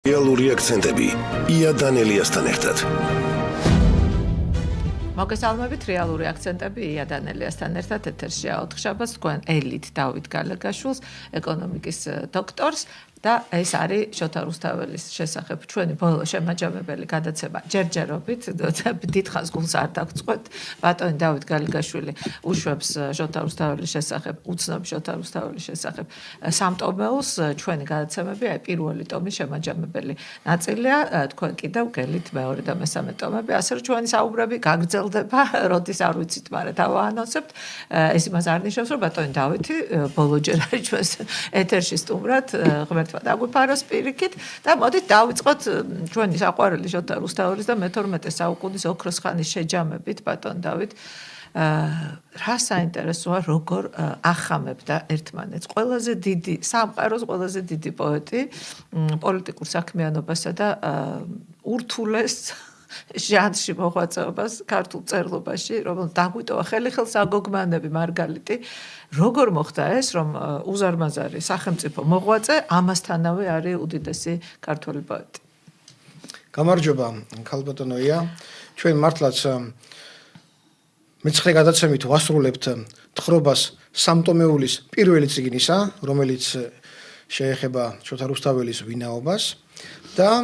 რეალური აქცენტები ია დანელიასთან ერთად. მოგესალმებით, რეალური აქცენტები ია დანელიასთან ერთად ეთერშია ოთხშაბათს თქვენ ელით დავით გალაგაშვილს, ეკონომიკის დოქტორს და ეს არის შოთა რუსთაველის შესახებ ჩვენი ბოლო შემაჯამებელი გადაცემა ჯერჯერობით დიდხანს გულს არ დაგწყვეტ ბატონი დავით გალაგაშვილი უშვებს შოთა რუსთაველის შესახებ უცნობ შოთა რუსთაველის შესახებ სამტომეულს ჩვენი გადაცემები აი პირველი ტომის შემაჯამებელი ნაწილია თქვენ კიდევ გელით მეორე და მესამე ტომები ასე რომ ჩვენი საუბრები გაგრძელდება როდის არ ვიცით მაგრამ დავაანონსებთ ეს იმას არ ნიშნავს რომ ბატონი დავითი ბოლოჯერ არის ჩვენს ეთერში სტუმრად დაგვიფაროს პირიქით და მოდით დავიწყოთ ჩვენი საყვარელი შოთა რუსთაველის და მე-12 საუკუნის ოქროს ხანის შეჯამებით ბატონ დავით რა საინტერესოა როგორ ახამებდა ერთმანეთს ყველაზე დიდი სამყაროს ყველაზე დიდი პოეტი პოლიტიკურ საქმიანობასა და ურთულეს ჟანრში მოღვაწეობას ქართულ წერლობაში, რომელიც დაგვიტოვა ხელი-ხელს აგოგმანები მარგალიტი, როგორ მოხდა ეს, რომ უზარმაზარი სახელმწიფო მოღვაწე ამასთანავე არის უდიდესი ქართული პოეტი. გამარჯობა, ქალბატონოია. ჩვენ მართლაც მეცხრე გადაცემით ვასრულებთ თხრობას სამტომეულის პირველი წიგნისა, რომელიც შეეხება შოთა რუსთაველის ვინაობას და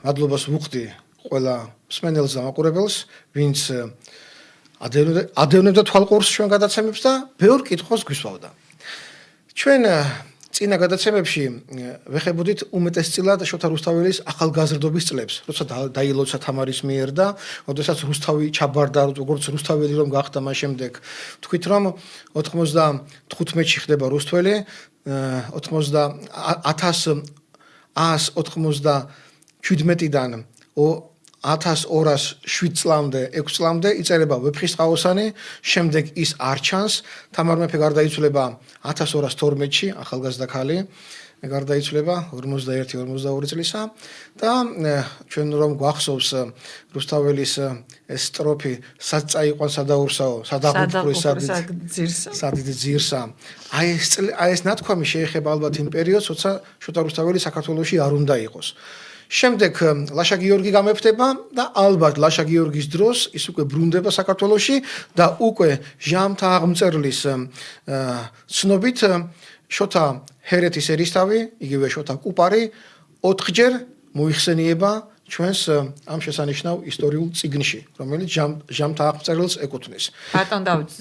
მადლობას ვუხდი ყველა მსმენელს და მაყურებელს, ვინც ადევნებდა თვალყურს ჩვენ გადაცემებს და ბევრ კითხვას გვისვავდა. ჩვენ წინა გადაცემებში ვეხებოდით უმეტესწილად შოთა რუსთაველის ახალგაზრდობის წლებს, როცა დაილოცა თამარის მიერ და ოდესაც რუსთავი ჩაბარდა, როგორც რუსთაველი რომ გახდა მას შემდეგ. თქვით რომ 95-ში ხდება რუსთველი, 1197-დან 1207 წლამდე, 6 წლამდე იწერება ვეფხისტყაოსანი, შემდეგ ის არ ჩანს, თამარ მეფე გარდაიცვლება 1212-ში, ახალგაზრდა ქალი, გარდაიცვლება 41-42 წლისა და ჩვენ რომ გვახსოვს რუსთაველის ეს სტროფი სად წაიყვან სადაურსაო, სადიდ ძირსა. აი ეს ნათქვამი შეეხება ალბათ იმ პერიოდს, როცა შოთა რუსთაველი საქართველოში არ უნდა იყოს. შემდეგ ლაშა გიორგი გამეფდება და ალბათ ლაშა გიორგის დროს ის უკვე ბრუნდება საქართველოში და უკვე ჟამთა აღმწერლის ცნობით შოთა ჰერეთის ერისთავი, იგივე შოთა კუპარი 4ჯერ მოიხსენიება ჩვენს ამ შესანიშნავ ისტორიულ წიგნში, რომელიც ჟამთა აღმწერელს ეკუთვნის. ბატონ დავით,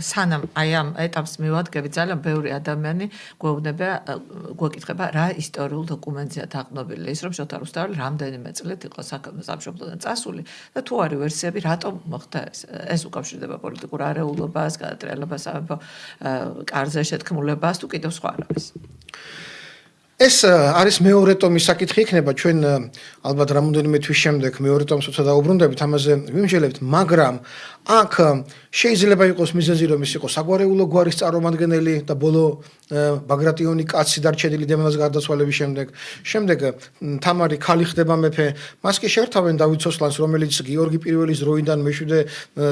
სანამ აი ამ ეტაპს მივადგებით, ძალიან ბევრი ადამიანი გვეკითხება, რა ისტორიულ დოკუმენტია დაყრდნობილი ის, რომ შოთა რუსთაველი რამდენიმე წლით იყო სამშობლოდან წასული და თუ არის ვერსიები, რატომ მოხდა ეს? ეს უკავშირდება პოლიტიკურ არეულობას, გადატრიალებას, სამეფო კარზე შეთქმულებას თუ კიდევ სხვა რამეს. ეს არის მეორე ტომის საკითხი იქნება, ჩვენ ალბათ რამოდენიმე თვის შემდეგ მეორე ტომს უცებ დაუბრუნდებით, ამაზე ვიმსჯელებთ, მაგრამ აქ შეიძლება იყოს მიზეზი, რომ ის იყო საგვარეულო გვარის წარმომადგენელი და ბოლო ბაგრატიონი კაცი დარჩენილი დემონას გარდაცვალების შემდეგ თამარი ქალი ხდება მეფე, მას კი შეერთავენ დავით სოსლანს, რომელიც გიორგი პირველის დროიდან მეშვიდე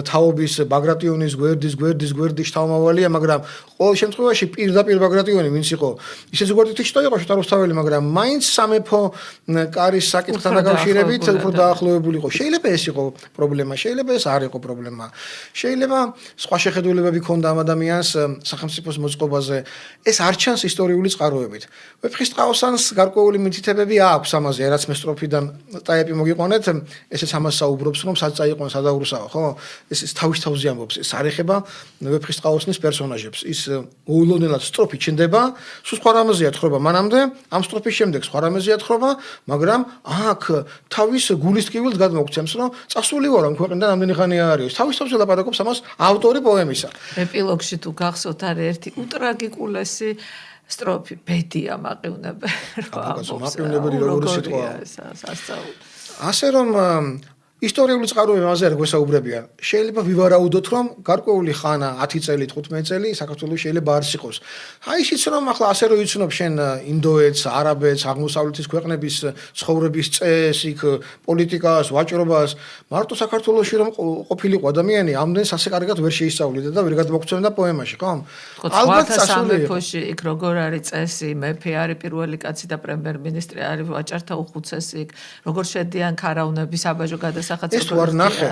თაობის ბაგრატიონის გვერდის შთამომავალია, მაგრამ ყოველ შემთხვევაში პირდაპირ ბაგრატიონი ვინც იყო, ისე ზოგადად თვითონ იყო შოთა რუსთაველი, მაგრამ მაინც სამეფო კარის საკითხთან დაკავშირებით უფრო დაახლოებული იყო. შეიძლება ეს იყო პრობლემა, შეიძლება ეს არ იყო პრობლემა. შეიძლება სხვა შეხედულებები ქონდა ამ ადამიანს სახელმწიფოს მოწყობაზე. ეს არ ჩანს ისტორიული წყაროებით. ვეფხისტყაოსანს გარკვეული მითითებები აქვს ამაზე, რაც მე სტროფიდან ტაეპი მოგიყვანეთ, ესეც ამას საუბრობს, რომ სად წაიყვან სადაურსაო, ხო? ეს თავის თავზე ამბობს, ეს არ ეხება ვეფხისტყაოსნის პერსონაჟებს. ის მოულოდნელად სტროფი ჩნდება, სულ სხვა რამეზეა თხრობა მანამდე, ამ სტროფის შემდეგ სხვა რამეზეა თხრობა, მაგრამ აქ თავის გულის ტკივილს გადმოგცემს, რომ წასული ვარ ამ ქვეყნიდან რამდენი ხანი არის. თავის თავზე ლაპარაკობს ამას ავტორი პოემისა. ეპილოგში თუ გახსოვთ არის ერთი უტრაგიკულესი სტროფი ბედია მაყივნებელი როგორი სიტყვა. ასე რომ ისტორიული წყაროები მასზე არ გვესაუბრებიან. შეიძლება ვივარაუდოთ, რომ გარკვეული ხანა 10 წელი, 15 წელი საქართველოს შეიძლება არ იყოს. აი ისიც რომ ახლა ასე რომ იცნობ შენ ინდოეთს, არაბეთს, აღმოსავლეთის ქვეყნების ცხოვრების წესს, იქ პოლიტიკას, ვაჭრობას, მარტო საქართველოში რომ ყოფილიყო ადამიანი, ამდენს ასე კარგად ვერ შეისწავლიდა და ვერ გადმოგცემდა პოემაში, ხო? ალბათ სამეფოში იქ როგორ არის წესი, მეფე არის პირველი კაცი და პრემიერ-მინისტრი არის ვაჭართა უხუცესი, იქ როგორ შედიან ქარავნები საბაჟო გადასახადები ეს თუ არ ნახე,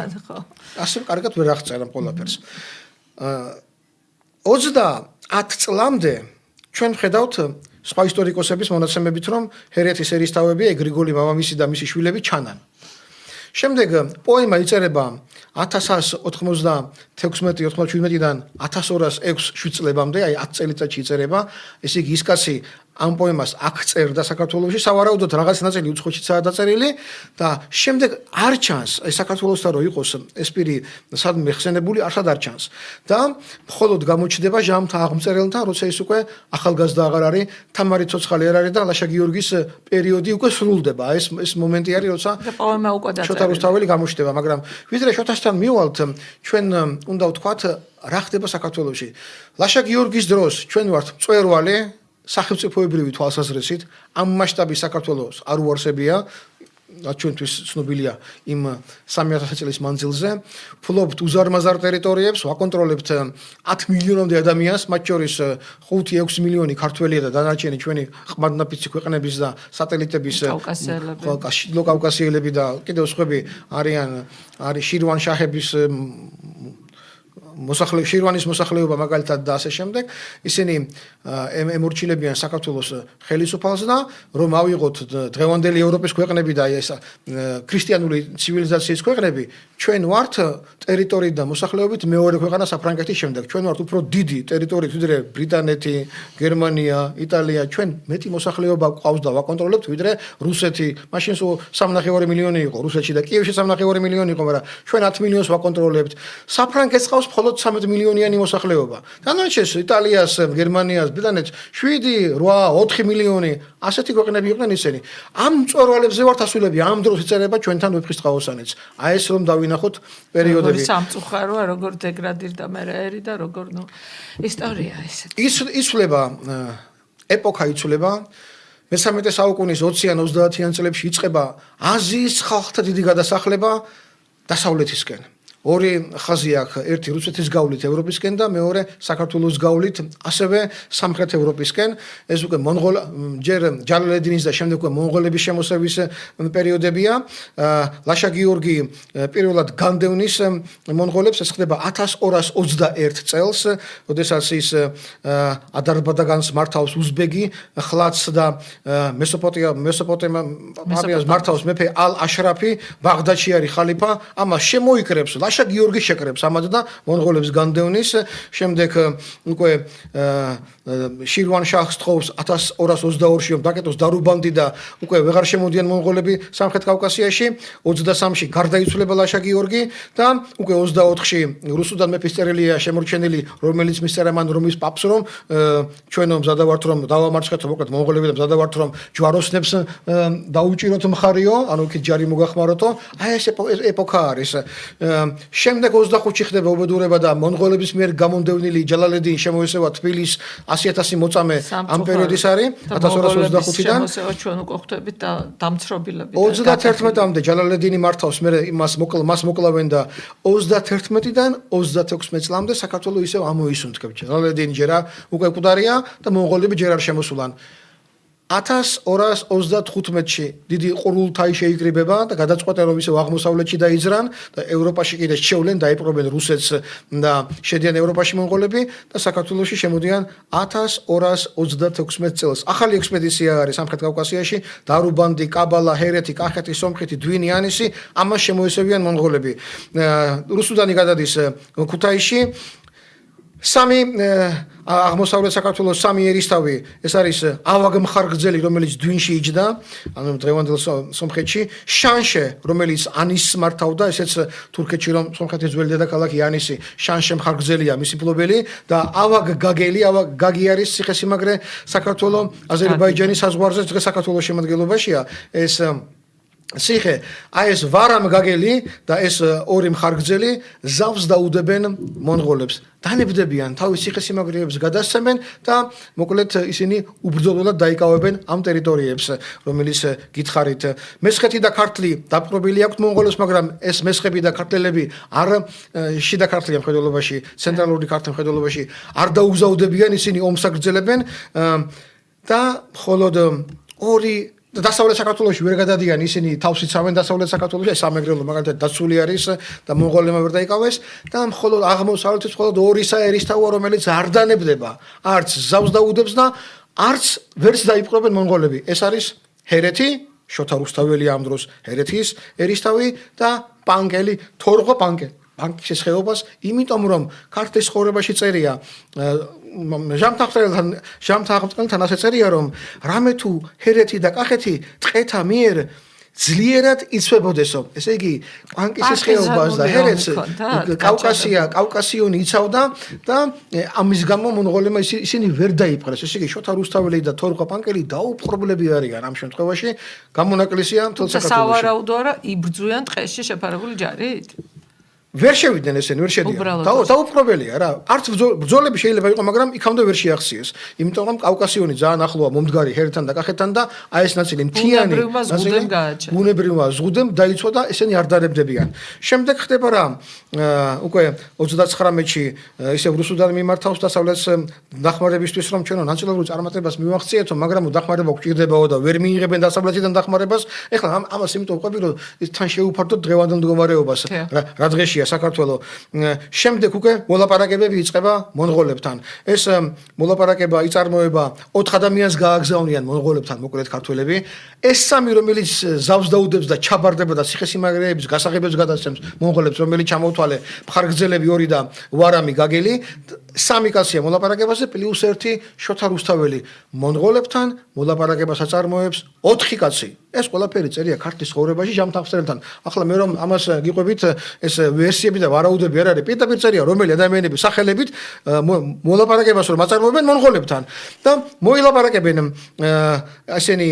ასე კარგად ვერ აღწერა ყველაფერს. 30 წლამდე ჩვენ ვხედავთ სხვა ისტორიკოსების მონაცემებით, რომ ჰერეთის ერისთავები ეგრიგოლი მამამისი და მისი შვილები ჩანან. შემდეგ პოემა იწერება 1196-97-დან 1206 წლებამდე, აი 10 წელიწადში იწერება. ესე იგი ის კაცი ამ პოემას აქ წერდა საქართველოში, სავარაუდოდ რაღაც ნაწილი უცხოეთშიცაა დაწერილი და შემდეგ არ ჩანს, აი საქართველოსთან რო იყოს ეს პირი სადმე ხსენებული, არსად არ ჩანს. და მხოლოდ გამოჩნდება ჟამთა აღმწერელთან, როცა ის უკვე ახალგაზრდა აღარ არის, თამარი ცოცხალი არ არის და ლაშა გიორგის პერიოდი უკვე სრულდება. ეს მომენტი არის, როცა პოემა უკვე დაწერილი. შოთა რუსთაველი გამოჩნდება, მაგრამ ვიდრე შოთასთან მივალთ, ჩვენ უნდა ვთქვათ, რა ხდება საქართველოში. ლაშა გიორგის დროს ჩვენ ვართ მწვერვალი სახელმწიფოებრივი თვალსაზრისით, ამ მასშტაბის საქართველოს არ უარსებია, ჩვენთვის ცნობილია იმ 3000 წლის მანძილზე, ფლობთ უზარმაზარ ტერიტორიებს, ვაკონტროლებთ 10 მილიონამდე ადამიანს, მათ შორის 5-6 მილიონი ქართველია და დანარჩენი ჩვენი ყმადნაფიცი ქვეყნების და სატელიტების კავკასიელები და კიდევ სხვები არის შირვანშაჰების შირვანის მოსახლეობა მაგალითად და ასე შემდეგ, ისინი ემორჩილებიან საქართველოს ხელისუფალს და რომ ავიღოთ დღევანდელი ევროპის ქვეყნები და ეს ქრისტიანული ცივილიზაციის ქვეყნები, ჩვენ ვართ ტერიტორიით და მოსახლეობით მეორე ქვეყანა საფრანგეთის შემდეგ. ჩვენ ვართ უფრო დიდი ტერიტორიით ვიდრე ბრიტანეთი, გერმანია, იტალია, ჩვენ მეტი მოსახლეობა გვყავს და ვაკონტროლებთ ვიდრე რუსეთი. მაშინ 3.5 მილიონი იყო რუსეთში და კიევში 3.5 მილიონი იყო, მაგრამ ჩვენ 10 მილიონს ვაკონტროლებთ. საფრანგეთს ყავს მხოლოდ 13 მილიონიანი მოსახლეობა. დანარჩენს იტალიას, გერმანიას, ბრიტანეთს 7, 8, 4 მილიონი ასეთი ქვეყნები იყვნენ ისინი. ამ მწვერვალებზე ვართ ასულები, ამ დროს იწერება ჩვენთან ვეფხისტყაოსანიც. აი ეს რომ დავინახოთ პერიოდები. სამწუხაროა, როგორ დეგრადირდა მერეერი და როგორ ისტორია ესეთი. იცვლება ეპოქა იცვლება. მე-13 საუკუნის 20-ან 30-იან წლებში იწყება აზიის ხალხთა დიდი გადასახლება დასავლეთისკენ. ორი ხაზი აქვს, ერთი რუსეთის გავლით ევროპისკენ და მეორე საქართველოს გავლით ასევე სამხრეთ ევროპისკენ. ეს უკვე ჯერ ჯალალედინის და შემდეგ უკვე მონღოლების შემოსევის პერიოდებია. ლაშა გიორგი პირველად განდევნის მონღოლებს, ეს ხდება 1221 წელს, როდესაც ის ადარბადაგანს მართავს უზბეგი, ხლაც და მესოპოტამიას მართავს მეფე ალ-აშრაფი, ბაღდადში არის ხალიფა, ამას შემოიკრებს ლაშა გიორგი შეკრებს ამათ და მონღოლებს განდევნის. შემდეგ უკვე შირვანშაჰს თხოვს 1222-ში რომ დაკეტოს დარუბანდი და უკვე ვეღარ შემოდიან მონღოლები სამხრეთ კავკასიაში. 23-ში გარდაიცვლება ლაშა გიორგი და უკვე 24-ში რუსუდან მეფის წერილია შემორჩენილი, რომელიც მისწერა მან რომის პაპს, რომ ჩვენო მზადა ვართ რომ დავამარცხეთ მოკლედ მონღოლები და მზადა ვართ რომ ჯვაროსნებს დაუჭიროთ მხარიო, ანუ იქ ჯარი მოგახმაროთო. აი ეს ეპოქა არის. შემდეგ 25-ში ხდება უბედურება და მონღოლების მიერ გამონდევნილი ჯალალედინი შემოესევა თბილისს 100,000 მოწამე ამ პერიოდის არის 1225-დან. ჩვენ უკვე ხვდებით და დამცრობილები. 31-მდე ჯალალედინი მართავს, მე მას მოკლავენ და 31-დან 36 წლამდე საქართველოს ისევ ამოისუნთქებს. ჯალალედინი ჯერა უკვე მკვდარია და მონღოლები ჯერ არ შემოსულან. 1235-ში დიდი ყურულთაი შეიკრიბება და გადაწყვეტენ რომ ისევ აღმოსავლეთში დაიძრან და ევროპაში კიდე შევლენ, დაიპყრობენ რუსეთს და შედიან ევროპაში მონღოლები და საქართველოში შემოდიან 1236 წელს. ახალი ექსპედიცია არის სამხრეთ კავკასიაში, დარუბანდი, კაბალა, ჰერეთი, კახეთი, სომხეთი, დვინი, ანისი, ამას შემოესევიან მონღოლები. რუსუდანი გადადის ქუთაისში. სამი აღმოსავლეთ საქართველოს სამი ერისთავი, ეს არის ავაგ მხარგრძელი, რომელიც დვინში იჯდა, ანუ დღევანდელ სომხეთში, შანშე, რომელიც ანისს მართავდა, ესეც თურქეთში რომ სომხეთის ძველი დედაქალაქი ანისი, შანშე მხარგრძელია მისი მფლობელი და ავაგ გაგელი, ავაგ გაგი არის ციხესიმაგრე საქართველოს აზერბაიჯანის საზღვარზე, დღეს საქართველოს შემადგენლობაშია. ეს ციხე, აი ეს ვარამ გაგელი და ეს ორი მხარგრძელი ზავს დაუდებენ მონღოლებს. დანებდებიან თავის ციხესიმაგრეებს გადასცემენ და მოკლედ ისინი უბრძოლველად დაიკავებენ ამ ტერიტორიებს, რომელიც გითხარით. მესხეთი და ქართლი დაპყრობილი აქვთ მონღოლებს, მაგრამ ეს მესხები და ქართლელები არ შიდა ქართლიან მხედველობაში, ცენტრალური ქართლის მხედველობაში არ დაუგზავნებიან, ისინი ომს აგრძელებენ და მხოლოდ ორი დასავლეთ საქართველოში ვერ გადადიან ისინი თავს იცავენ დასავლეთ საქართველოში სამეგრელო მაგალითად დაცული არის და მონღოლებმა ვერ დაიკავეს და მხოლოდ აღმოსავლეთით მხოლოდ ორი საერისთავოა რომელიც არ დანებდება არც ზავს დაუდებს და არც ვერც დაიპყრობენ მონღოლები ეს არის ჰერეთი შოთა რუსთაველი ამ დროს ჰერეთის ერისთავი და პანკელი თორღო პანკის ხეობას იმიტომ რომ ქართლის ცხოვრებაში წერია ჟამთაღმწყელთან ასე წერია რომ რამე თუ ჰერეთი და კახეთი ტყეთა მიერ ძლიერად იცვებოდესო ესე იგი პანკის ხეობას და ჰერეთს კავკასიონი იცავდა და ამის გამო მონღოლებმა ისინი ვერ დაიპყრეს ესე იგი შოთა რუსთაველი და თორღო პანკელი დაუპყრობლები არიან ამ შემთხვევაში გამონაკლისია მთელ საქართველოში სავარაუდოა რა იბრძვიან ტყეში შეფარებული ჯარით ვერ შევიდნენ ესენი ვერ შედიან დაუპყრობელია რა არც ბრძოლები შეიძლება იყოს მაგრამ იქამდე ვერ შეახციეს იმიტომ რომ კავკასიონი ძალიან ახლოა მომდგარი ჰერეთთან და კახეთთან და აი ეს ნაწილი მთიანი ბუნებრივმა ზღუდემ დაიცვა და ესენი არ დანებდებიან შემდეგ ხდება რა უკვე 39-ში ისევ რუსუდანი მიმართავს დასავლეთს დახმარებისთვის რომ ჩვენო ნაწილობრივ წარმატებას მივახციეთო მაგრამ დახმარება გვჭირდებაო და ვერ მიიღებენ დასავლეთიდან დახმარებას ეხლა ამას იმიტომ ვყვები რომ თან შეუფარდოთ დღევანდელ მდგომარეობას რა დღეშია საქართველო შემდეგ უკვე მოლაპარაკებები იწყება მონღოლებთან ეს მოლაპარაკება იწარმოება 4 ადამიანს გააგზავნიან მონღოლებთან მოკლედ ქართველები ეს სამი რომელიც ზავს დაუდებს და ჩაბარდება და ციხესიმაგრეების გასაღებებს გადასცემს მონღოლებს რომელიც ჩამოთვალე მხარგრძელები ორი და ვარამი გაგელი სამი კაცია მოლაპარაკებაზე პლუს 1 შოთა რუსთაველი მონღოლებთან მოლაპარაკებას აწარმოებს 4 კაცი ეს ყველაფერი წერია ქართლის ცხოვრებაში ჟამთაღმცელთან ახლა მე რომ ამას გიყვებით ეს ვერსიები და ვარაუდები არ არის პირდაპირ წერია რომელი ადამიანების სახელებით მოლაპარაკებას რომ აწარმოებენ მონღოლებთან და მოილაპარაკებენ ასენი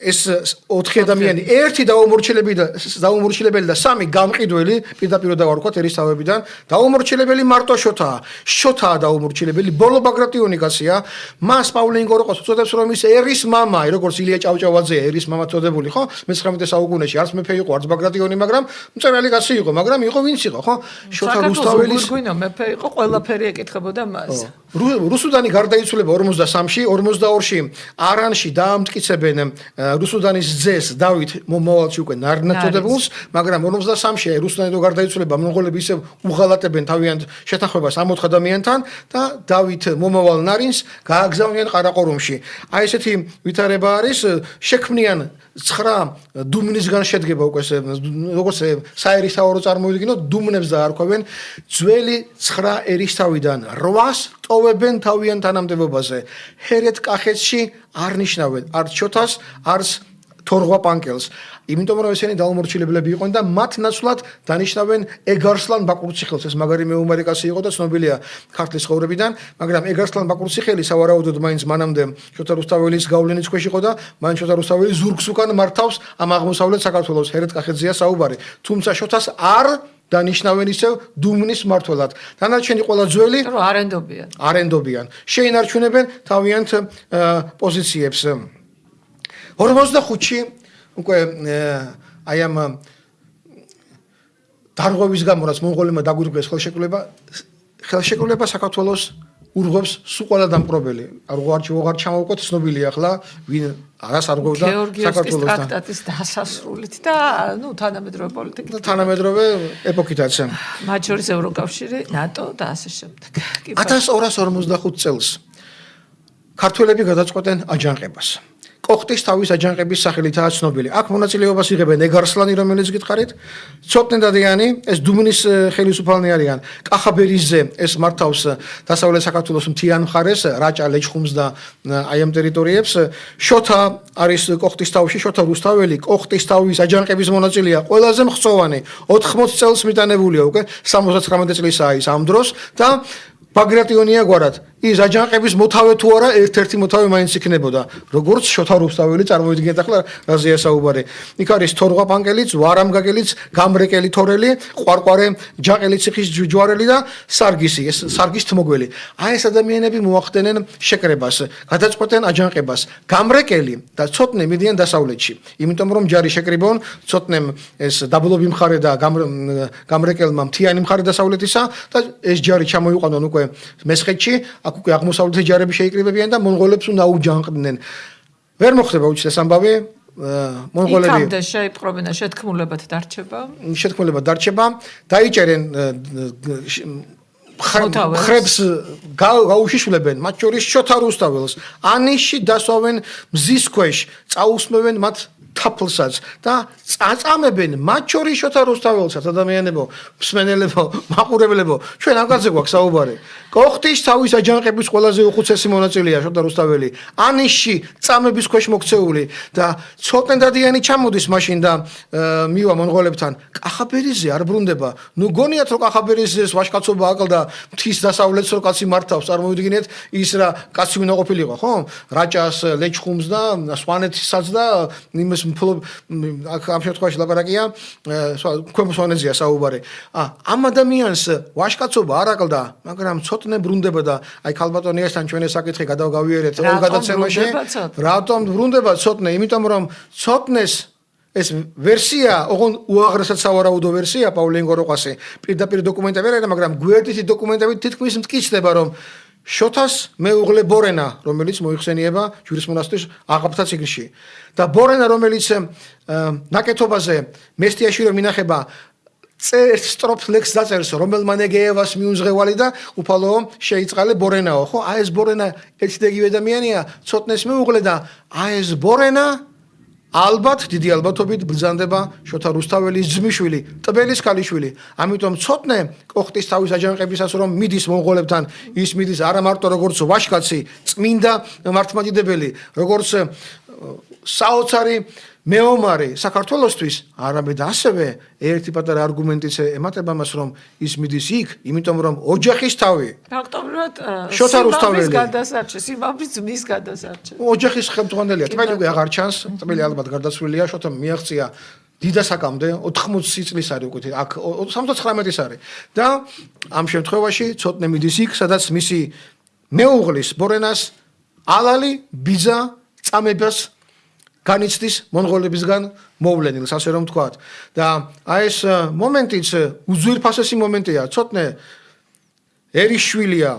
ეს 4 ადამიანი ერთი დაუმორჩილებელი და სამი გამყიდველი პირდაპირ დავარქვათ ერისთავებიდან დაუმორჩილებელი მარტო შოთაა დაუმორჩილებელი ბოლო ბაგრატიონი კაცია მას პავლე ინგოროყოს უწოდებს რომ ის ერის მამა როგორც ილია ჭავჭავაძე ერის მამა წოდებული ხო მე-19 საუკუნეში არც მეფე იყო არც ბაგრატიონი მაგრამ მწერალი კაცი იყო მაგრამ იყო ვინც იყო ხო შოთა რუსთაველის გვინო მეფე იყო ყველაფერი ეკითხებოდა მას რუსუდანი გარდაიცვლება 43-ში 42-ში არანში დაამტკიცებენ რუსუდანის ძეს დავით მომავალში უკვე ნარნად წოდებულს მაგრამ 53-ში რუსუდანი რო გარდაიცვლება მონღოლები ისევ უღალატებენ თავიანთ შეთანხმებას ამ 4 ადამიანთან და დავით მომავალ ნარინს გააგზავნიან ყარაყორუმში აი ესეთი ვითარება არის შექმნიან 9 დუმნისგან შედგება უკვე როგორც საერისთავო წარმოვიდგინოთ დუმნებს დაარქვევენ ძველი 9 ერისთავიდან 8-ს ტოვებენ თავიანთ თანამდებობაზე ჰერეთ კახეთში არ ნიშნავენ არც შოთას არც თორღვა პანკელს იმიტომ რომ ესენი დაუმორჩილებლები იყვნენ და მათ ნაცვლად დანიშნავენ ეგარსლან ბაკურციხელს ეს მაგარი მეომარი კაცი იყო და ცნობილია ქართლის ცხოვრებიდან მაგრამ ეგარსლან ბაკურციხელი სავარაუდოდ მაინც მანამდე შოთა რუსთაველის გავლენის ქვეშ იყო და მაინც შოთა რუსთაველი ზურგს უკან მართავს ამ აღმოსავლეთ საქართველოს ჰერეთ კახეთზეა საუბარი თუმცა შოთას არ დანიშნავენ ისევ დუმნის მმართველად დანარჩენი ყველა ძველი არენდობიან შეინარჩუნებენ თავიანთ პოზიციებს 45-ში უკვე აი ამ დარღვევის გამო რაც მონღოლებმა დაგვირგვეს ხელშეკრულება საქართველოს ურღვევს სულ ყველა დამპყრობელი აღარ ჩამოვყოთ ცნობილია ახლა ვინ არას არღვევდა საქართველოს ტრაქტატის დასასრულით და ნუ თანამედროვე პოლიტიკით თანამედროვე ეპოქითაც მათ შორის ევროკავშირი ნატო და ასე შემდეგ 1245 წელს ქართველები გადაწყვეტენ აჯანყებას კოხტის თავის აჯანყების სახელითაა ცნობილი. აქ მონაწილეობას იღებენ ეგარსლანი, რომელიც გითხარით, ცოტნედადიანი, ეს დუმნის ხელისუფალნი არიან. კახაბერიძე ეს მართავს დასავლეთ საქართველოს მთიან მხარეს, რაჭა, ლეჩხუმს და აი ამ ტერიტორიებს. შოთა არის კოხტის თავში, შოთა რუსთაველი კოხტის თავის აჯანყების მონაწილეა, ყველაზე მხწოვანი, 80 წელს მიტანებულია უკვე, 79 წლისაა ის ამ დროს და ბაგრატიონია გვარად ის აჯანყების მოთავე თუ არა, ერთ-ერთი მოთავე მაინც იქნებოდა. როგორც შოთა რუსთაველი წარმოიდგინეთ ახლა რაზეა საუბარი. იქ არის თორღა პანკელიც, ვარამგაგელიც, გამრეკელი თორელი, ყვარყვარე ჯაყელი ციხის ჯვარელი და სარგისი, ეს სარგის თმოგველი. აი ეს ადამიანები მოახდენენ შეკრებას, გადაწყვეტენ აჯანყებას. გამრეკელი და ცოტნე მიდიან დასავლეთში. იმიტომ რომ ჯარი შეკრიბონ, ცოტნემ ეს დაბლობი მხარე და გამრეკელმა მთიანი მხარე დასავლეთისა და ეს ჯარი ჩამოიყვანონ უკვე მესხეთში. აქ უკვე აღმოსავლეთის ჯარები შეიკრიბებიან და მონღოლებს უნდა უჯანყდნენ. ვერ მოხდება უჩეს ამბავი, მონღოლები იქამდე შეიპყრობენ და შეთქმულებად დარჩება, დაიჭერენ ხრებს გაუშიშვლებენ, მათ შორის შოთა რუსთაველს, ანიში დასვავენ მზის ქვეშ, წაუსმევენ მათ თაფლსაც და წაწამებენ მათ შორის შოთა რუსთაველსაც ადამიანებო, მსმენელებო, მაყურებლებო, ჩვენ ამაზე გვაქვს საუბარი. კოხტის თავის აჯანყების ყველაზე უხუცესი მონაწილეა შოთა რუსთაველი. ანიში წამების ქვეშ მოქცეული და ცოტნე დადიანი ჩამოდის მაშინ და მივა მონღოლებთან. კახაბერიზე არ ბრუნდება. ნუ გონიათ რომ კახაბერიზეს ვაშკაცობა აკლდა მთის დასავლეთს რო კაცი მართავს, წარმოვიდგინეთ ის რა კაცი უნდა ყოფილიყო, ხო? რაჭას, ლეჩხუმს და სვანეთსაც და იმის ამ შემთხვევაში ლაპარაკია, ქვემო სვანეთზეა საუბარი. ამ ადამიანს ვაშკაცობა არ აკლდა, მაგრამ ცოტნე ბრუნდება და აი ქალბატონიასთან ჩვენ ეს საკითხი გადავგავიერეთ ორ გადაცემაში. რატომ ბრუნდება ცოტნე? იმიტომ რომ ცოტნეს ეს ვერსია, ოღონ უაღრესად სავარაუდო ვერსია პავლე ინგოროყვასი. პირდაპირ დოკუმენტები არ არის, მაგრამ გვერდითი დოკუმენტებით თითქმის მტკიცდება, რომ შოთას მეუღლე ბორენა, რომელიც მოიხსენიება ჯვრის მონასტრის აღაპთა ციგნში. და ბორენა, რომელიც ნაკეთობაზე მესტიაში რომ ინახება წერს სტროფ ლექს დაწერს, რომელმა ნეგეევას მიუძღვევალი და უფალო შეიწყალე ბორენაო, ხო? აი ეს ბორენა ერთდეგივე ადამიანია, ცოტნეს მეუღლე და აი ეს ბორენა ალბათ დიდი ალბათობით ბრძანდება შოთა რუსთაველის ძმისშვილი, ტბელის ქალიშვილი. ამიტომ ცოტნე კოხტის თავის აჯანყებისას რომ მიდის მონღოლებთან, ის მიდის არა მარტო როგორც ვაშკაცი, წმინდა მართლმადიდებელი, როგორც საოცარი მეომარი საქართველოსთვის, არამედ ასევე ერთი პატარა არგუმენტიც ემატება მას, რომ ის მიდის იქ, იმიტომ რომ ოჯახის თავი ფაქტობრივად შოთა რუსთაველი სიმამრის ძმის გადასარჩე. ოჯახის ხელმძღვანელია, ტბელი უკვე აღარ ჩანს, ტბელი ალბათ გარდაცვლილია, შოთამ მიაღწია დიდასაკამდე 80 წლის არის უკვე, აქ 79 არის და ამ შემთხვევაში ცოტნე მიდის იქ, სადაც მისი მეუღლის ბორენას ალალი ბიძა წამებას განიცდის მონღოლებისგან მოვლენილს, ასე რომ ვთქვათ. და აი ეს მომენტიც უძვირფასესი მომენტია, ცოტნეერიშვილია,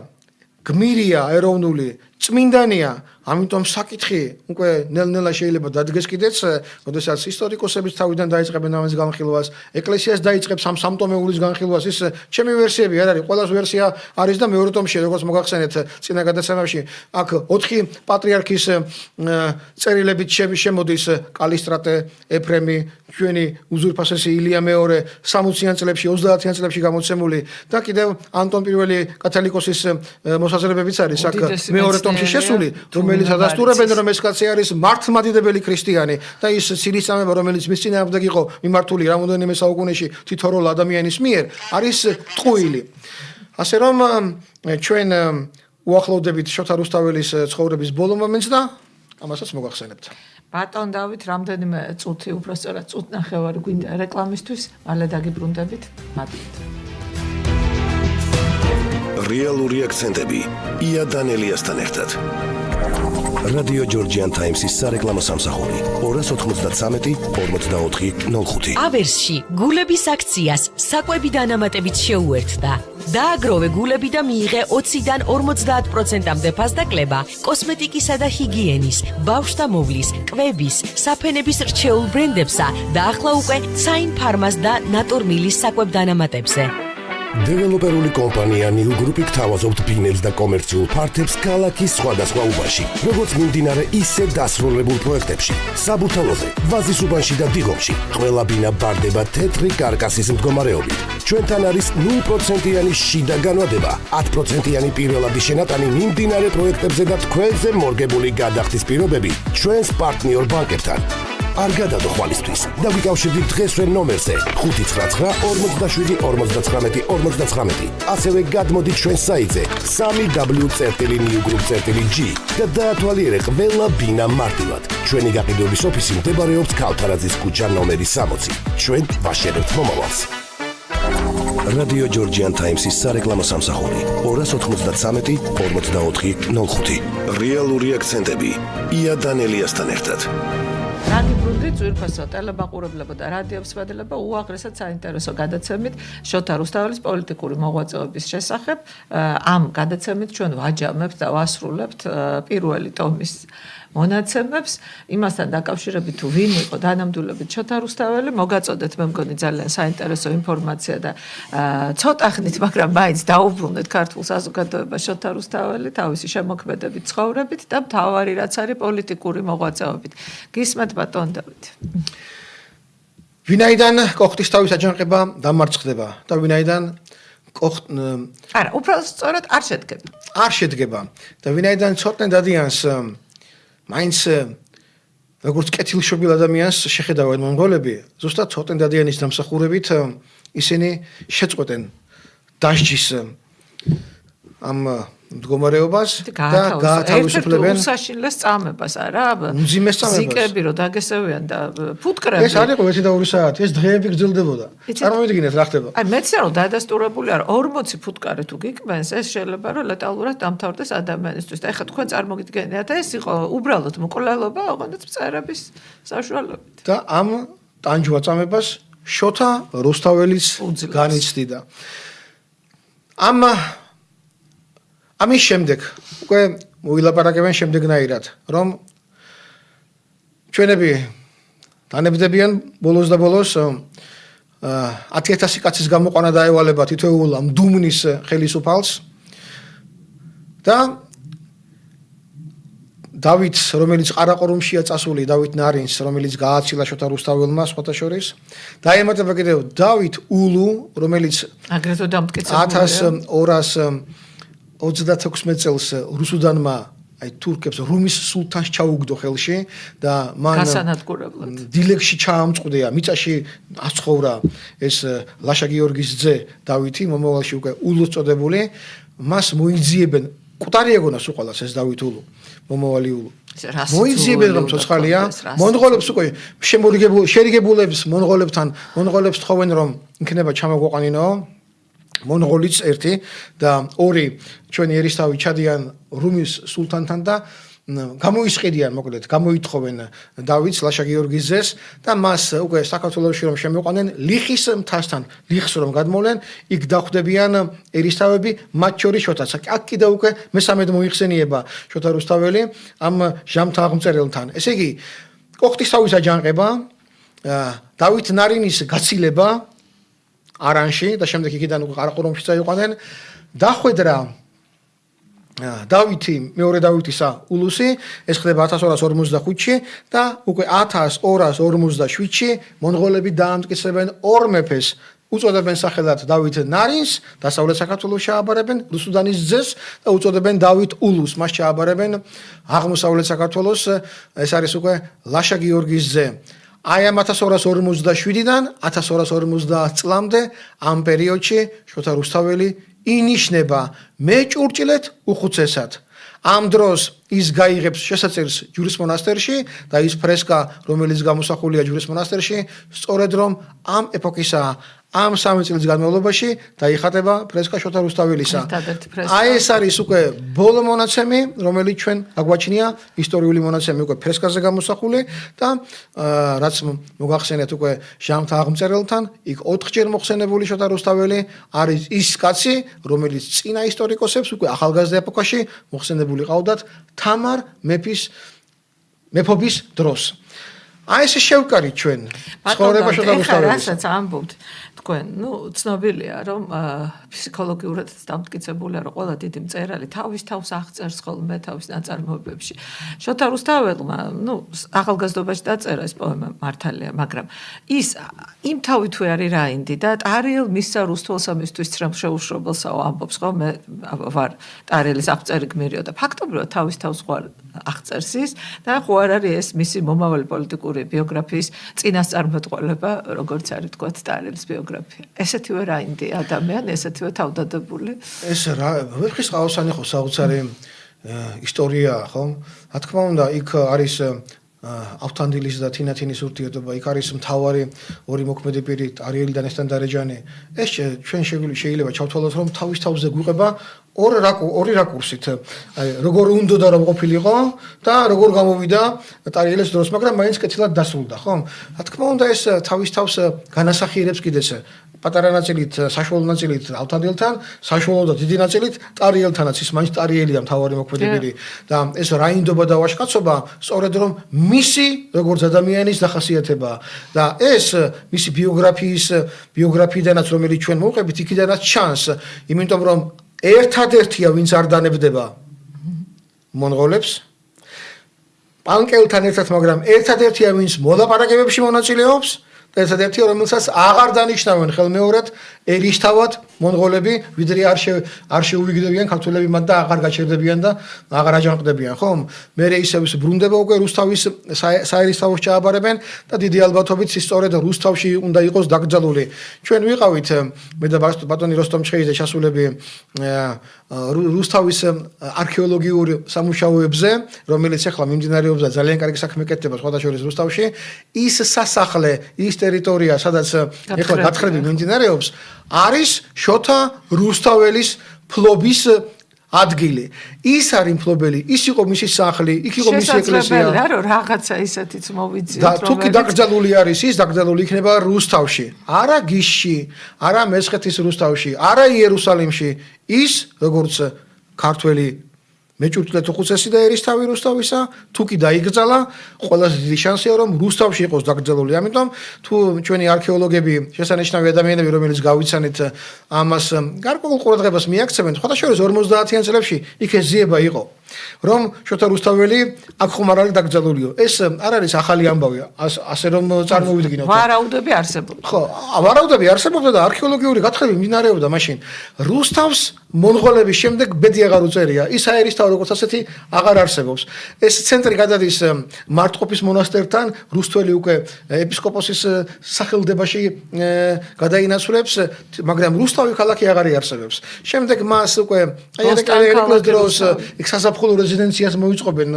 გმირია ეროვნული, წმინდანია, ამიტომ საკითხი უკვე ნელ-ნელა შეიძლება დადგეს კიდეც, როდესაც ისტორიკოსების თავიდან დაიწყებენ ამის განხილვას, ეკლესიას დაიწყებს ამ სამტომეულის განხილვას, ის ჩემი ვერსიები არ არის, ყველას ვერსია არის და მეორე ტომში, როგორც მოგახსენეთ წინა გადაცემაში, აქ 4 პატრიარქის წერილებიც შემოდის კალისტრატე, ეფრემი, ჩვენი უზურპასესი ილია მეორე 60-იან წლებში, 30-იან წლებში გამოცემული და კიდევ ანტონ პირველი კათოლიკოსის მოსაზრებებიც არის აქ მეორე ტომში შესული, რომელიც ადასტურებენ რომ ეს კაცი არის მართლმადიდებელი ქრისტიანი და ის სილისწამება, რომელიც მის წინააღმდეგ იყო მიმართული რამოდენიმე საუკუნეში თითოეულ ადამიანის მიერ, არის ტყუილი. ასე რომ ჩვენ უახლოვდებით შოთა რუსთაველის ცხოვრების ბოლო მომენტს და ამასაც მოგახსენებთ. ბატონ დავით, რამდენიმე წუთი, უბრალოდ წუთნახევარი გვინდა რეკლამისთვის, მალე დაგიბრუნდებით. მადლობთ. რეალური აქცენტები ია დანელიასთან ერთად. რადიო ჯორჯიან ტაიმსის სარეკლამო სამსახური 293 44 05. ავერსში გულების აქციას საკვები დანამატებით შეუერთდა. დააგროვე გულები და მიიღე 20-დან 50%-მდე ფასდაკლება კოსმეტიკისა და ჰიგიენის, ბავშვთა მოვლის, კვების, საფენების რჩეულ ბრენდებსა და ახლა უკვე საინ ფარმას და ნატურმილის საკვებ დანამატებზე. დეველოპერული კომპანია ნიუ გრუპი გთავაზობთ ბინებს და კომერციულ ფართებს ქალაქის სხვადასხვა უბანში, როგორც მიმდინარე, ისე დასრულებულ პროექტებში. საბურთალოზე, ვაზის უბანში და დიღომში, ყველა ბინა ბარდება თეთრი კარკასის მდგომარეობით. ჩვენთან არის 0%-იანი შიდა განვადება, 10%-იანი პირველადი შენატანი მიმდინარე პროექტებზე და თქვენზე მორგებული გადახდის პირობები ჩვენს პარტნიორ ბანკებთან. არ გადადო ხვალისთვის და ვიკავშირდით დღესვე ნომერზე 599 ასევე გადმოდით ჩვენ საიტზე www.newgroup.g და დაათვალიერე ყველა ბინა მარტივად. ჩვენი გაყიდვების ოფისი მდებარეობს ქალთარაძის ქუჩა ნომერი 60. ჩვენ ვაშერებთ მომავალს. რადიო ჯორჯიან ტაიმსის სარეკლამო სამსახური 293 44 05. რეალური აქცენტები ია დანელიასთან ერთად. რანი ბრუნდი ძვირფასო ტელემაყურებლებო და რადიომსმენელებო უაღრესად საინტერესო გადაცემით შოთა რუსთაველის პოლიტიკური მოღვაწეობის შესახებ. ამ გადაცემით ჩვენ ვაჯამებთ და ვასრულებთ პირველი ტომის მონაცემებს. იმასთან დაკავშირებით თუ ვინ იყო დანამდვილებით შოთა რუსთაველი, მოგაწოდეთ, მე მგონი ძალიან საინტერესო ინფორმაცია და ცოტა ხნით, მაგრამ მაინც დაუბრუნდეთ ქართულ საზოგადოებას შოთა რუსთაველი თავისი შემოქმედებით, ცხოვრებით და მთავარი რაც არის პოლიტიკური მოღვაწეობით. გისმენთ ბატონ დავით. ვინაიდან კოხტის თავის აჯანყება დამარცხდება და ვინაიდან არა, უბრალოდ სწორად არ შედგება. არ შედგება და ვინაიდან ცოტნე დადიანს მაინც როგორც კეთილშობილ ადამიანს შეხედავენ მონღოლები, ზუსტად ცოტნე დადიანის დამსახურებით ისინი შეწყვეტენ დასჯის ამ მდგომარეობას და გაათავისუფლებენ უსაშინლეს წამებას, არა? მძიმე წამებას. ზიკები რო დაგესევიან და ფუტკრები. ეს არ იყო 1 და 2 საათი, ეს დღეები გრძელდებოდა. წარმოვიდგინეთ რა ხდება. აი მეც რა დადასტურებული არ 40 ფუტკარი თუ გიკმენს, ეს შეიძლება რომ ლეტალურად დამთავრდეს ადამიანისთვის. და ეხლა თქვენ წარმოგიდგენიათ, ეს იყო უბრალოდ მკვლელობა, ოღონდ მწერების საშუალებით. და ამ ტანჯვა წამებას შოთა რუსთაველის განიცდიდა. ამის შემდეგ უკვე მოილაპარაკებენ შემდეგნაირად, რომ ჩვენები დანებდებიან ბოლოს და ბოლოს 10,000 კაცის გამოყვანა დაევალება თითოეულ ამ დუმნის ხელისუფალს და დავითს, რომელიც ყარაყორუმშია წასული, დავით ნარინს, რომელიც გააცილა შოთა რუსთაველმა სხვათა შორის, დაემატება კიდევ დავით ულუ, რომელიც აგრეთვე დამტკიცებულია 1236 წელს რუსუდანმა აი თურქებს რუმის სულთანს ჩაუგდო ხელში და მან გასანადგურებლად დილეგში ჩაამწყდია, მიწაში აცხოვრა ეს ლაშა გიორგის ძე დავითი, მომავალში უკვე ულუს წოდებული, მას მოიძიებენ, კუტარი ეგონას უყალას ეს დავით ულუ, მომავალი ულუ. მოიძიებენ რომ ცოცხალია, მონღოლებს უკვე შერიგებულებს მონღოლებს თხოვენ რომ იქნება ჩამოგვაყანინო მონღოლიც ერთი და ორი ჩვენი ერისთავი ჩადიან რუმის სულთანთან და გამოისყიდიან, მოკლედ, გამოითხოვენ დავითს, ლაშა გიორგის ძეს და მას უკვე საქართველოში რომ შემოყვანენ ლიხის მთასთან, ლიხს რომ გადმოვლენ, იქ დახვდებიან ერისთავები, მათ შორის შოთაც. აქ კიდევ უკვე მესამედ მოიხსენიება შოთა რუსთაველი ამ ჟამთა აღმწერელთან. ესე იგი, კოხტის თავის აჯანყება, დავით ნარინის გაცილება არანში და შემდეგ იქიდან უკვე ყარაყორუმში წაიყვანენ, დახვედრა დავითი, მეორე დავითისა ულუსი, ეს ხდება 1245-ში და უკვე 1247-ში მონღოლები დაამტკიცებენ ორ მეფეს, უწოდებენ სახელად დავით ნარინს, დასავლეთ საქართველოს ჩააბარებენ რუსუდანის ძეს და უწოდებენ დავით ულუს, მას ჩააბარებენ აღმოსავლეთ საქართველოს, ეს არის უკვე ლაშა გიორგის ძე. აი ამ 1247-დან 1250 წლამდე ამ პერიოდში შოთა რუსთაველი ინიშნება მეჭურჭლეთ უხუცესად. ამ დროს ის გაიღებს შესაწერს ჯვრის მონასტერში და ის ფრესკა, რომელიც გამოსახულია ჯვრის მონასტერში, სწორედ რომ ამ ეპოქისაა. ამ 3 წლის განმავლობაში დაიხატება ფრესკა შოთა რუსთაველისა. აი ეს არის უკვე ბოლო მონაცემი, რომელიც ჩვენ აგვაჩნია, ისტორიული მონაცემი უკვე ფრესკაზე გამოსახული და რაც მოგახსენეთ უკვე ჟამთა აღმწერელთან, იქ 4-ჯერ მოხსენებული შოთა რუსთაველი არის ის კაცი, რომელიც წინა ისტორიკოსებს უკვე ახალგაზრდა ეპოქაში მოხსენებული ყავდათ თამარ მეფობის დროს. აი ეს შევკარით ჩვენ ცხოვრება შოთა რუსთაველის. რასაც ამბობთ თქვენ, ცნობილია რომ ფსიქოლოგიურად დამტკიცებულია რომ ყველა დიდი მწერალი თავის თავს აღწერს ხოლმე თავის ნაწარმოებებში. შოთა რუსთაველმა, ახალგაზრდობაში დაწერა ეს პოემა მართალია, მაგრამ ის იმ თავითვე არის რაინდი და ტარიელ მისცა რუსთველსა მისთვის ცრემ შეუშრობელსაო ამბობს ხო მე ვარ ტარიელის აღწერი გმირიო და ფაქტობრივად თავის თავს ხوار აღწერს ის და ხო არ არის ეს მისი მომავალი პოლიტიკური რეალური ბიოგრაფიის წინასწარმეტყველება, როგორც არის თქვა სტალინის ბიოგრაფია. ესეთივე რაინდი ადამიანი, ესეთივე თავდადებული. ეს რა ვერხის ყავსანი ხო საოცარი ისტორიაა, ხო? რა თქმა უნდა, იქ არის ავთანდილის და თინათინის ურთიერთობა, იქ არის მთავარი ორი მოქმედი პირი, არიელი და ნესტან დარეჯანი. ეს ჩვენ შეიძლება ჩავთვალოთ, რომ თავის თავზე გვიყება ორი რაკურსით. აი, როგორ უნდა რომ ყოფილიყო და როგორ გამოვიდა ტარიელის დროს, მაგრამ მაინც კეთილად დასრულდა, ხო? რა თქმა უნდა, ეს თავის თავს განასახიერებს კიდეც პატარა ნაწილით, საშუალო ნაწილით ავთანდილთან, საშუალო და დიდი ნაწილით ტარიელთანაც, ის მაინც ტარიელია მთავარი მოქმედი პირი და ეს რაინდობა და ვაჟკაცობა სწორედ რომ მისი როგორც ადამიანის დახასიათებაა და ეს მისი ბიოგრაფიიდანაც რომელიც ჩვენ მოვყებით, იქიდანაც ჩანს, იმიტომ რომ ერთადერთია ვინც არ დანებდება მონღოლებს პანკელთან ერთად, მაგრამ ერთადერთია ვინც მოლაპარაკებებში მონაწილეობს და ერთადერთია რომელსაც აღარ დანიშნავენ ხელმეორედ ერისთავად მონღოლები, ვიდრე არ შეუვიგდებიან ქართველები მათ და აღარ გაჩერდებიან და აღარ აჯანყდებიან, ხო? მერე ისევ ბრუნდება უკვე რუსთავის საერისთავოს ჩააბარებენ და დიდი ალბათობით სწორედ რუსთავში უნდა იყოს დაკრძალული. ჩვენ ვიყავით მე და ბატონი როსტომ ჩხეიძე ჩასულები რუსთავის არქეოლოგიურ სამუშაოებზე, რომელიც ახლა მიმდინარეობს და ძალიან კარგი საქმე ეკეთება სხვადასხვა რუსთავში, ის სასახლე, ის ტერიტორია, სადაც ახლა გათხრები მიმდინარეობს, არის შოთა რუსთაველის ფლობის ადგილი. ის არის მფლობელი, ის იყო მისი სახლი, იქ იყო მისი ეკლესია. შესაძლებელია რომ რაღაცა ისეთიც მოვიძიოთ, და თუ კი დაკრძალული არის, ის დაკრძალული იქნება რუსთავში, არა გიშში, არა მესხეთის რუსთავში, არა იერუსალიმში. ის როგორც ქართველი მეჭურჭლეთ უხუცესი და ერისთავი რუსთავისა, თუ კი დაიგრძალა, ყველაზე დიდი შანსია რომ რუსთავში იყოს დაკრძალული. ამიტომ თუ ჩვენი არქეოლოგები, შესანიშნავი ადამიანები, რომელიც გავიცანით ამას გარკვეულ ყურადღებას მიაქცევენ, სხვადასხვა 50-იან წლებში იქ ეს ზიება იყო. რომ შოთა რუსთაველი აქ ხომ არ არის დაკრძალულიო. ეს არ არის ახალი ამბავი, ასე რომ წარმოვიდგინოთ. ვარაუდები არსებობდა. ხო, ვარაუდები არსებობდა და არქეოლოგიური გათხრები მიმდინარეობდა მაშინ. რუსთავს მონღოლების შემდეგ ბედი აღარ უწერია. ის აერისთავი როგორც ასეთი აღარ არსებობს. ეს ცენტრი გადადის მარტყოფის მონასტერთან, რუსთველი უკვე ეპისკოპოსის სახელდებაში გადაინაცვლებს, მაგრამ რუსთავი ქალაქი აღარ იარსებებს. შემდეგ მას უკვე ერეკლეს დროს იქ საზაფხულო რეზიდენციას მოიწყობენ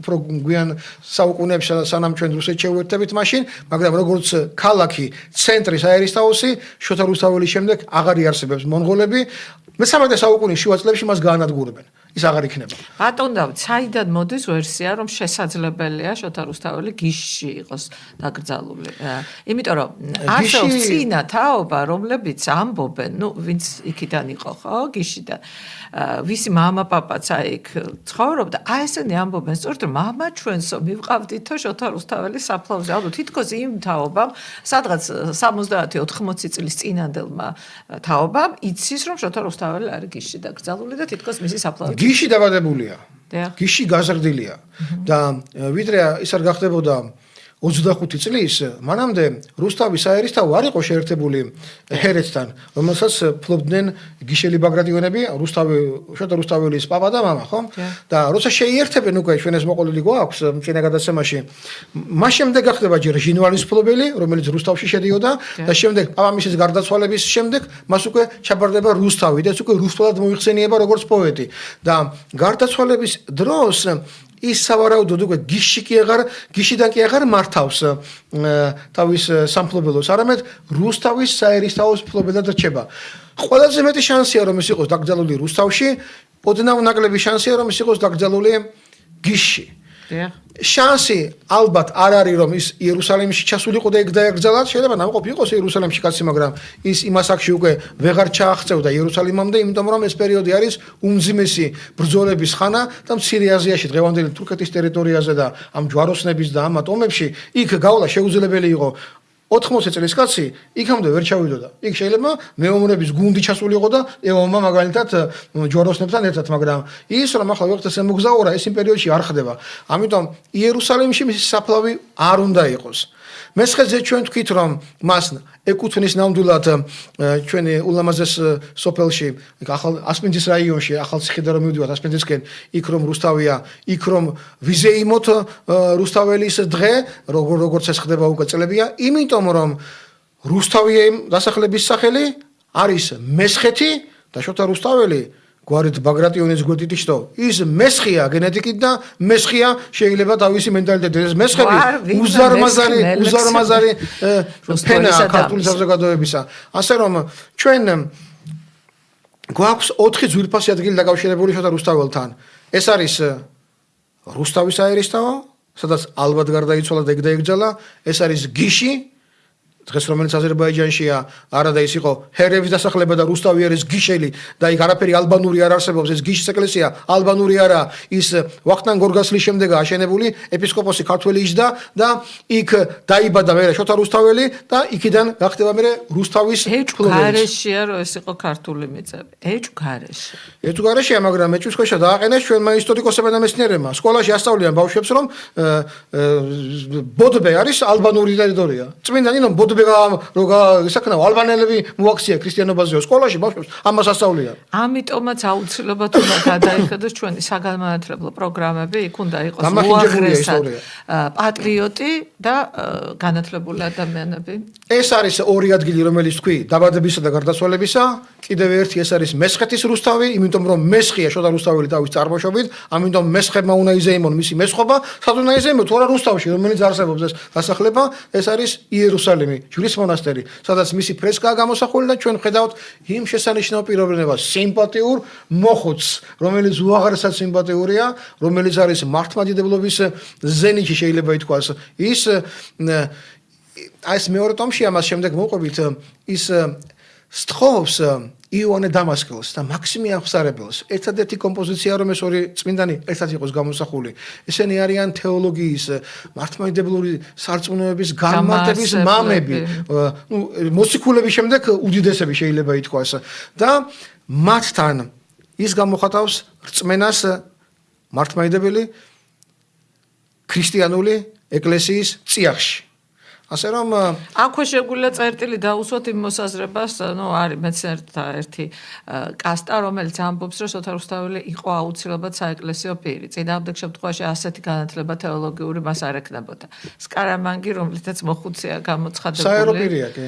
უფრო გვიან საუკუნეებში, სანამ ჩვენ რუსეთს შევერთებით მაშინ, მაგრამ როგორც ქალაქი, ცენტრი საერისთავოსი, შოთა რუსთაველის შემდეგ აღარ იარსებებს მონღოლები. მე-13 საუკუნის შუა წლებში მას გაანადგურებენ. ის აღარ იქნება. ბატონ დავით, საიდან მოდის ვერსია, რომ შესაძლებელია შოთა რუსთაველი გიშში იყოს დაკრძალული? იმიტომ რომ არსებობს წინა თაობა, რომლებიც ამბობენ, ვინც იქიდან იყო, ხო, გიშიდან. ვისი მამა პაპაცა იქ ცხოვრობდა, აი ესენი ამბობენ, სწორედ რომ მამა ჩვენსო მივყავდითო შოთა რუსთაველის საფლავზე. ალბათ თითქოს იმ თაობამ, სადღაც 70-80 წლის წინანდელმა თაობამ იცის, რომ შოთა რუსთაველი არის გიშში დაკრძალული და თითქოს მისი საფლავი გიში დაბადებულია. გიში გაზრდილია და ვიდრე ის არ გახდებოდა 25 წლის, მანამდე რუსთავის საერისთავო არ იყო შეერთებული ჰერეთთან, რომელსაც ფლობდნენ გიშელი ბაგრატიონები, შოთა რუსთაველის პაპა და მამა, ხო? და როცა შეიერთებენ უკვე ჩვენ ეს მოყოლილი გვაქვს წინა გადაცემაში, მას შემდეგ გახდება ჯერ ჟინვალის ფლობელი, რომელიც რუსთავში შედიოდა და შემდეგ პაპამისის გარდაცვალების შემდეგ მას უკვე ჩაბარდება რუსთავი და ეს უკვე რუსულად მოიხსენიება როგორც პოეტი და გარდაცვალების დროს ის სავარაუდოდ უკვე გიშიდან კი აღარ მართავს თავის სამფლობელოს, არამედ რუსთავის საერისთავოს მფლობელად რჩება. ყველაზე მეტი შანსია რომ ის იყოს დაკრძალული რუსთავში, ოდნავ ნაკლები შანსია რომ ის იყოს დაკრძალული გიშში. შანსი ალბათ არ არის რომ ის იერუსალიმში ჩასულიყო და ეგ დაეკრძალა, შეიძლება ნამყოფი იყოს იერუსალიმში კაცი, მაგრამ ის იმას აქში უკვე ვეღარ ჩააღწევდა იერუსალიმამდე, იმიტომ რომ ეს პერიოდი არის უმძიმესი ბრძოლების ხანა და მცირე აზიაში, დღევანდელი თურქეთის ტერიტორიაზე და ამ ჯვაროსნების და ამათ ომებში იქ გავლა შეუძლებელი იყო. 80 წლის კაცი იქამდე ვერ ჩავიდოდა. იქ შეიძლება მეომრების გუნდი ჩასულიყო და ეომმა მაგალითად ჯვაროსნებთან ერთად, მაგრამ ის რომ ახლა ვიღაც მოგზაურა, ეს იმ პერიოდში არ ხდება. ამიტომ იერუსალიმში მისი საფლავი არ უნდა იყოს. მესხეთზე ჩვენ თქვით რომ მას ეკუთვნის ნამდვილად ჩვენი ულამაზეს სოფელში ახალ ასპინძის რაიონში ახალ ციხიდან რომ მივდივართ ასპინძისკენ იქ რომ რუსთავია იქ რომ ვიზეიმოთ რუსთაველის დღე როგორც ეს ხდება უკვე წლებია იმიტომ რომ რუსთავიემ დასახლების სახელი არის მესხეთი და შოთა რუსთაველი გვარით ბაგრატიონის გვერდით იშტო ის მესხია გენეტიკით და მესხია შეიძლება თავისი მენტალიტეტით ეს მესხები უზარმაზარი ფენა ქართული საზოგადოებისა ასე რომ ჩვენ გვაქვს 4 ძვირფასი ადგილი დაკავშირებული შოთა რუსთაველთან ეს არის რუსთავის აერისთავო სადაც ალბათ გარდაიცვალა და ეგ დაიგრძალა ეს არის გიში დღეს რომელიც აზერბაიჯანშია არადა ის იყო ჰერების დასახლება და რუსთავი არის გიშელი და იქ არაფერი ალბანური არ არსებობს ეს გიშის ეკლესია ალბანური არა ის ვახტანგ გორგასლის შემდეგ აშენებული ეპისკოპოსი ქართველი იჯდა და იქ დაიბადა მერე შოთა რუსთაველი და იქიდან გახდება მერე რუსთავის ეჭვგარეშია რომ ეს იყო ქართული მიწები ეჭვგარეშია მაგრამ ეჭვის ქვეშა დააყენეს ჩვენმა ისტორიკოსებმა და მეცნიერებმა სკოლაში ასწავლიან ბავშვებს რომ ბოდბე არის ალბანური ტერიტორია წმინდანი რომ ბოდბე ისაქნაო ალბანელები მოაქცია ქრისტიანობაზე სკოლაში ბავშვებს ამას ასწავლიან ამიტომაც აუცილებლად უნდა გადაიხედოს ჩვენი საგანმანათლებლო პროგრამები იქ უნდა იყოს უაღრესად პატრიოტი და განათლებული ადამიანები ეს არის ორი ადგილი რომელიც თქვი დაბადებისა და გარდაცვალებისა კიდევ ერთი ეს არის მესხეთის რუსთავი იმიტომ რომ მესხია შოთა რუსთაველი თავის წარმოშობით ამიტომ მესხებმა უნდა იზეიმონ მისი მესხობა სად უნდა იზეიმონ თუ არა რუსთავში რომელიც არსებობს ეს დასახლება ეს არის იერუსალიმი ჯვრის მონასტერი, სადაც მისი ფრესკაა გამოსახული და ჩვენ ხედავთ იმ შესანიშნავ პიროვნებას, სიმპათიურ მოხუცს, რომელიც უაღრესად სიმპათიურია, რომელიც არის მართლმადიდებლობის ზენიტში შეიძლება ითქვას. ის მეორე ტომში ამას შემდეგ მოყვებით ის სთხოვს იოანე დამასკელს და მაქსიმე აღსარებელს. ერთადერთი კომპოზიცია რომ ეს ორი წმინდანი ერთად იყოს გამოსახული. ესენი არიან თეოლოგიის, მართლმადიდებლური სარწმუნოების განმარტების მამები, მოციქულების შემდეგ უდიდესები შეიძლება ითქვას და მათთან ის გამოხატავს რწმენას მართლმადიდებელი ქრისტიანული ეკლესიის წიაღში. ასე რომ აქვე შეგვიძლია წერტილი დაუსვათ იმ მოსაზრებას, არის მეცნიერთა ერთი კასტა, რომელიც ამბობს, რომ შოთა რუსთაველი იყო აუცილებლად საეკლესიო პირი. წინააღმდეგ შემთხვევაში ასეთი განათლება თეოლოგიური მას არ ექნებოდა. სკარამანგი, რომლითაც მოხუცია გამოცხადებული. საერო პირია, კი.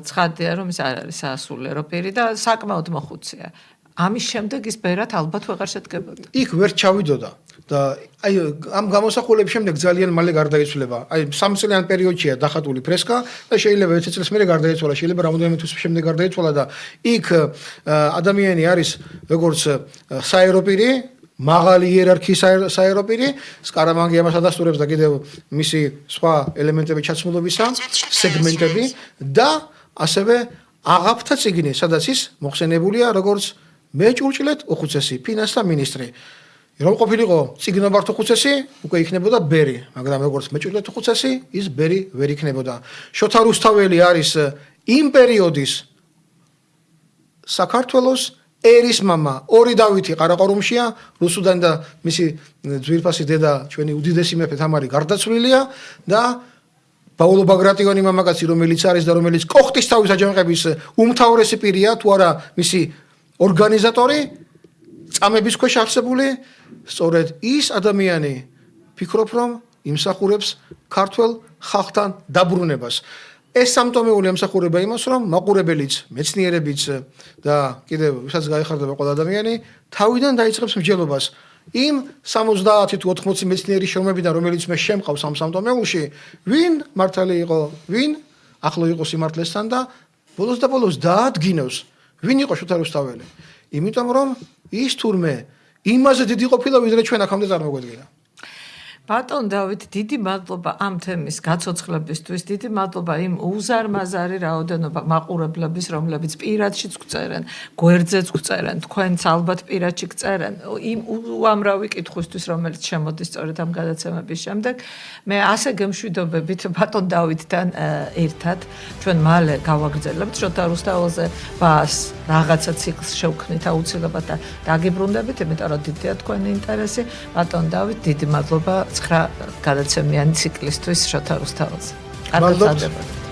ცხადია, რომ ის არ არის საასულიერო პირი და საკმაოდ მოხუცია. ამის შემდეგ ის ბერად ალბათ ვეღარ შედგებოდა. იქ ვერ ჩავიდოდა და აი ამ გამოსახულების შემდეგ ძალიან მალე გარდაიცვალა. აი 3 წლიან პერიოდშია დახატული ფრესკა და შეიძლება 1 წელს მერე გარდაიცვალა, შეიძლება რამოდენიმე თვის შემდეგ გარდაიცვალა და იქ ადამიანი არის როგორც საეროპირი, მაღალი იერარქიის საეროპირი, სკარამანგი ამას ადასტურებს და კიდევ მისი სხვა ელემენტები ჩაცმულობისა, სეგმენტები და ასევე აღაფთა წიგნი, სადაც ის მოხსენებულია როგორც მეჭურჭლეთ უხუცესი ფინანსთა მინისტრი. რომ ყოფილიყო წიგნობართ უხუცესი, უკვე იქნებოდა ბერი, მაგრამ როგორც მეჭურჭლეთ უხუცესი, ის ბერი ვერ იქნებოდა. შოთა რუსთაველი არის იმ პერიოდის საქართველოს ერის მამა, ორი დავითი ყარაყორუმშია, რუსუდან და მისი ძვირფასი დედა, ჩვენი უდიდესი მეფე თამარი გარდაცვლილია და პაულო ბაგრატიონი მამაკაცი, რომელიც არის და რომელიც კოხტის თავის აჯანყების უმთავრესი პირია, თუ არა მისი ორგანიზატორი, წამების ქვეშ არსებული, სწორედ ის ადამიანი ფიქრობ, რომ იმსახურებს ქართველ ხალხთან დაბრუნებას. ეს სამტომეული ემსახურება იმას, რომ მაყურებელიც, მეცნიერებიც და კიდევ ვისაც გაიხარდება ყველა ადამიანი, თავიდან დაიწყებს მსჯელობას. იმ 70 თუ 80 მეცნიერი შრომებიდან, რომელიც მე შემყავს ამ სამტომეულში, ვინ მართალი იყო, ვინ ახლო იყო სიმართლესთან და ბოლოს და ბოლოს დაადგინოს, ვინ იყო შოთა რუსთაველი. იმიტომ რომ ის თურმე იმაზე დიდი ყოფილა, ვიდრე ჩვენ აქამდე წარმოგვედგინა. ბატონ დავით, დიდი მადლობა ამ თემის გაცოცხლებისთვის, დიდი მადლობა იმ უზარმაზარი რაოდენობა მაყურებლების, რომლებიც პირადშიც გვწერენ, გვერდზეც გვწერენ, თქვენც ალბათ პირადში გწერენ, იმ უამრავი კითხვისთვის, რომელიც შემოდის სწორედ ამ გადაცემების შემდეგ. მე ასე გემშვიდობებით ბატონ დავითთან ერთად ჩვენ მალე გავაგრძელებთ შოთა რუსთაველზე ბას რაღაცა ციკლს შევქმნით აუცილებლად და დაგიბრუნდებით, იმიტომ რომ დიდია თქვენი ინტერესი. ბატონ დავით, დიდი მადლობა 9 გადაცემიანი ციკლისთვის შოთა რუსთაველზე. კარგად სარგებლობთ.